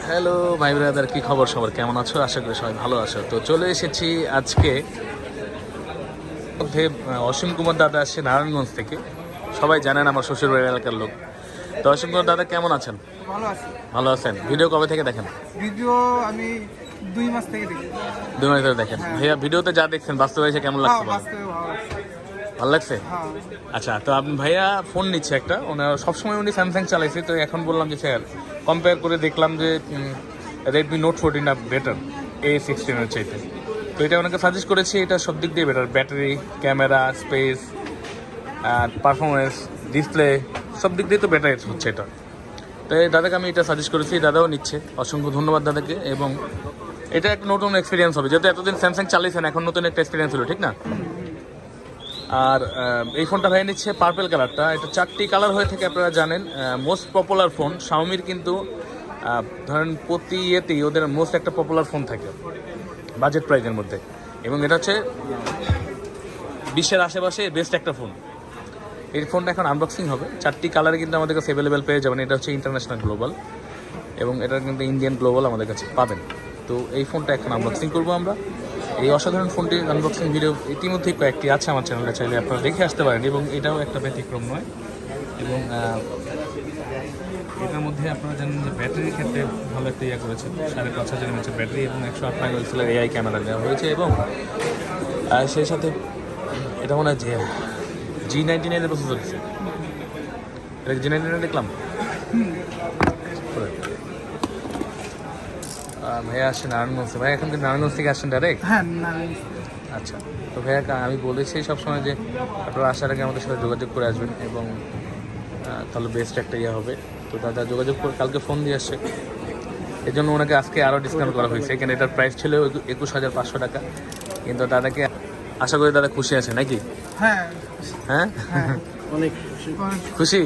Hello ভাই brother, কি খবর? সবার কেমন আছো? আশা করি সবাই ভালো আছো। তো চলে এসেছি আজকে মধ্যে অসীম কুমার দাদা আসছে নারায়ণগঞ্জ থেকে। সবাই জানেন আমার শ্বশুরবাড়ির এলাকার লোক। তো অসীম কুমার দাদা কেমন আছেন? ভালো আছি। ভালো আছেন? ভিডিও কবে থেকে দেখেন? ভিডিও আমি 2 মাস থেকে দেখি। 2 মাস ধরে দেখেন? হ্যাঁ। ভাইয়া ভিডিওতে যা দেখছেন বাস্তবে এসে কেমন লাগছে? বলেন। বাস্তবে ভালো লাগছে। ভালো লাগছে? হ্যাঁ। আচ্ছা, তো আপনি ভাইয়া ফোন নিচ্ছে একটা, ওনার সবসময় উনি স্যামসাং চালাইছে, তো এখন বললাম যে স্যার কম্পেয়ার করে দেখলাম যে রেডমি নোট 14 বেটার A16 চাইতে। তো এটা ওনাকে সাজেস্ট করেছি, এটা সব দিক দিয়ে বেটার, ব্যাটারি, ক্যামেরা, স্পেস, আর পারফরমেন্স, ডিসপ্লে, সব দিক দিয়ে তো বেটার হচ্ছে এটা। তো এই দাদাকে আমি এটা সাজেস্ট করেছি, দাদাও নিচ্ছে। অসংখ্য ধন্যবাদ দাদাকে। এবং এটা একটা নতুন এক্সপিরিয়েন্স হবে, যেহেতু এতদিন স্যামসাং চালিয়েছেন, এখন নতুন একটা এক্সপিরিয়েন্স হলো, ঠিক না? আর এই ফোনটা ভাই নিচ্ছে পার্পেল কালারটা। এটা 4টি কালার হয়ে থাকে, আপনারা জানেন। মোস্ট পপুলার ফোন শাওমির, কিন্তু ধরেন প্রতি ইয়েতেই ওদের মোস্ট একটা পপুলার ফোন থাকে বাজেট প্রাইজের মধ্যে, এবং এটা হচ্ছে বিশ্বের আশেপাশে বেস্ট একটা ফোন। এই ফোনটা এখন আনবক্সিং হবে। 4টি কালারে কিন্তু আমাদের কাছে অ্যাভেলেবেল পেয়ে যাবেন। এটা হচ্ছে ইন্টারন্যাশনাল গ্লোবাল, এবং এটা কিন্তু ইন্ডিয়ান গ্লোবাল আমাদের কাছে পাবেন। তো এই ফোনটা এখন আনবক্সিং করবো আমরা। এই অসাধারণ ফোনটির আনবক্সিং ভিডিও ইতিমধ্যেই কয়েকটি আছে আমার চ্যানেলে, চাইলে আপনারা দেখে আসতে পারেন। এবং এটাও একটা ব্যতিক্রম নয়। এবং এটার মধ্যে আপনারা জানেন যে ব্যাটারির ক্ষেত্রে ভালো একটা ইয়ে করেছে, 5,500 mAh ব্যাটারি এবং 108 মেগাপিক্সেলের AI ক্যামেরা দেওয়া হয়েছে। এবং সেই সাথে এটা মনে হয় যে G99 প্রসেসর দিচ্ছে। এটা G99 দেখলাম। ভাইয়া আসছেন নারায়ণগঞ্জ। ভাই এখন কি নারায়ণগঞ্জ থেকে আসছেন ডাইরেক্ট? হ্যাঁ। আচ্ছা, তো ভাইয়া আমি বলেছি সবসময় যে আপনারা আসার আগে আমাদের সাথে যোগাযোগ করে আসবেন, এবং তাহলে বেস্ট একটা ইয়ে হবে। তো দাদা যোগাযোগ করে কালকে ফোন দিয়ে আসছে, এই জন্য ওনাকে আজকে আরও ডিসকাউন্ট করা হয়েছে। এখানে এটার প্রাইস ছিল 21,500 টাকা, কিন্তু দাদাকে আশা করি দাদা খুশি আছে নাকি? হ্যাঁ। হ্যাঁ, অনেক খুশি?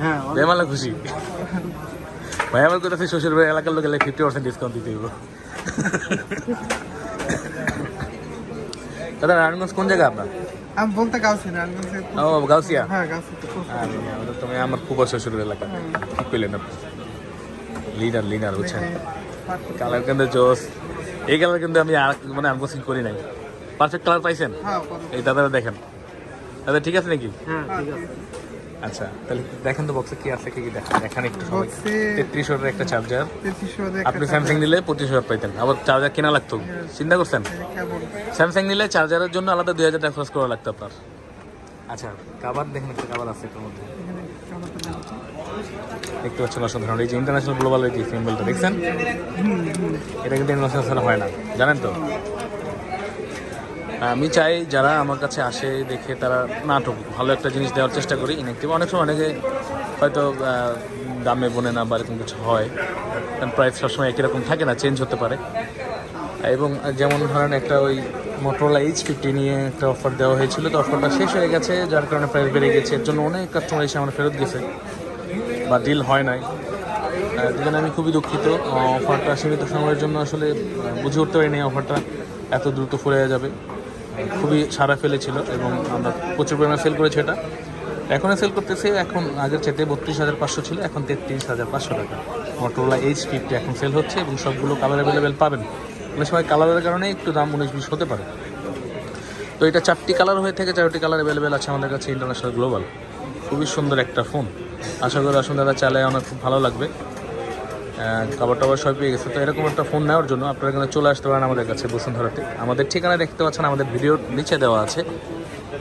হ্যাঁ। বেমালা খুশি। ভাই আমার কথা শ্বশুর বাড়ির এলাকার লোক এলে 50% ডিসকাউন্ট দিতে হবে। দাদা নারায়ণগঞ্জ কোন জায়গা আপনার? আমি বলতে গাউছি না। ও, গাউসিয়া। হ্যাঁ, গাউছি তো। তুমি আমার খুব শ্বশুর এলাকা। ঠিক পেলেন আপনি? লিডার বুঝছেন? কালার কিন্তু জোস। এই কালার কিন্তু আমি মানে আনবক্সিং করি নাই। পারফেক্ট কালার পাইছেন? হ্যাঁ। এই দাদারা দেখেন। দাদা ঠিক আছে নাকি? হ্যাঁ, ঠিক আছে। আচ্ছা, তাহলে দেখেন তো বক্সে কি আছে, কি দেখেন। এখানে একটু সবাই 3300 একটা চার্জার। আপনি স্যামসাং নিলে 2500 পাইতেন, আবার চার্জার কেনা লাগতো। চিন্তা করছেন? স্যামসাং নিলে চার্জারের জন্য আলাদা 2000 টাকা খরচ করা লাগতো আপনার। আচ্ছা, কাভার দেখেন, একটা কাভার আছে এটার মধ্যে, দেখতে পাচ্ছেন অসাধারণ। এই যে ইন্টারন্যাশনাল গ্লোবাল এই যে সিম্বলটা দেখছেন, এটা কিন্তু ইন্টারন্যাশনাল হয় না, জানেন তো? আমি চাই যারা আমার কাছে আসে দেখে তারা নাটক ভালো একটা জিনিস দেওয়ার চেষ্টা করি। ইনেকটিভ অনেক সময় অনেকে হয়তো দামে বোনে না বা এরকম কিছু হয়, কারণ প্রাইস সবসময় একই রকম থাকে না, চেঞ্জ হতে পারে। এবং যেমন ধরেন একটা ওই মোটরোলা H50 নিয়ে একটা অফার দেওয়া হয়েছিল, তো অফারটা শেষ হয়ে গেছে, যার কারণে প্রাইস বেড়ে গেছে। এর জন্য অনেক কাস্টমার এসে আমার ফেরত গেছে বা ডিল হয় নাই। যেখানে আমি খুবই দুঃখিত। অফারটা সীমিত সময়ের জন্য আসলে বুঝে উঠতে পারিনি অফারটা এত দ্রুত ফুরে যাবে। খুবই সারা ফেলেছিল এবং আমরা প্রচুর পরিমাণে সেল করেছি। এটা এখনও সেল করতেছি, এখন আগের চাইতে 32,500 ছিল, এখন 33,500 টাকা। মোটরোলা H50 এখন সেল হচ্ছে, এবং সবগুলো কালার অ্যাভেলেবেল পাবেন। অনেক সময় কালারের কারণে একটু দাম 19-20 হতে পারে। তো এটা 4টি কালার হয়ে থেকে 4টি কালার অ্যাভেলেবেল আছে আমাদের কাছে। ইন্টারন্যাশনাল গ্লোবাল, খুবই সুন্দর একটা ফোন। আশা করি আসুন দাদা, চালায় অনেক খুব ভালো লাগবে। খাবার টাবার সব পেয়ে গেছে। তো এরকম একটা ফোন নেওয়ার জন্য আপনারা এখানে চলে আসতে পারেন আমাদের কাছে বসুন্ধরাতে। আমাদের ঠিকানা দেখতে পাচ্ছেন, আমাদের ভিডিওর নিচে দেওয়া আছে,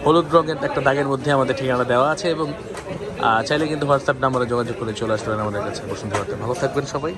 হলুদ রঙের একটা দাগের মধ্যে আমাদের ঠিকানা দেওয়া আছে। এবং চাইলে কিন্তু হোয়াটসঅ্যাপ নাম্বারে যোগাযোগ করে চলে আসতে পারেন আমাদের কাছে বসুন্ধরাতে। ভালো থাকবেন সবাই।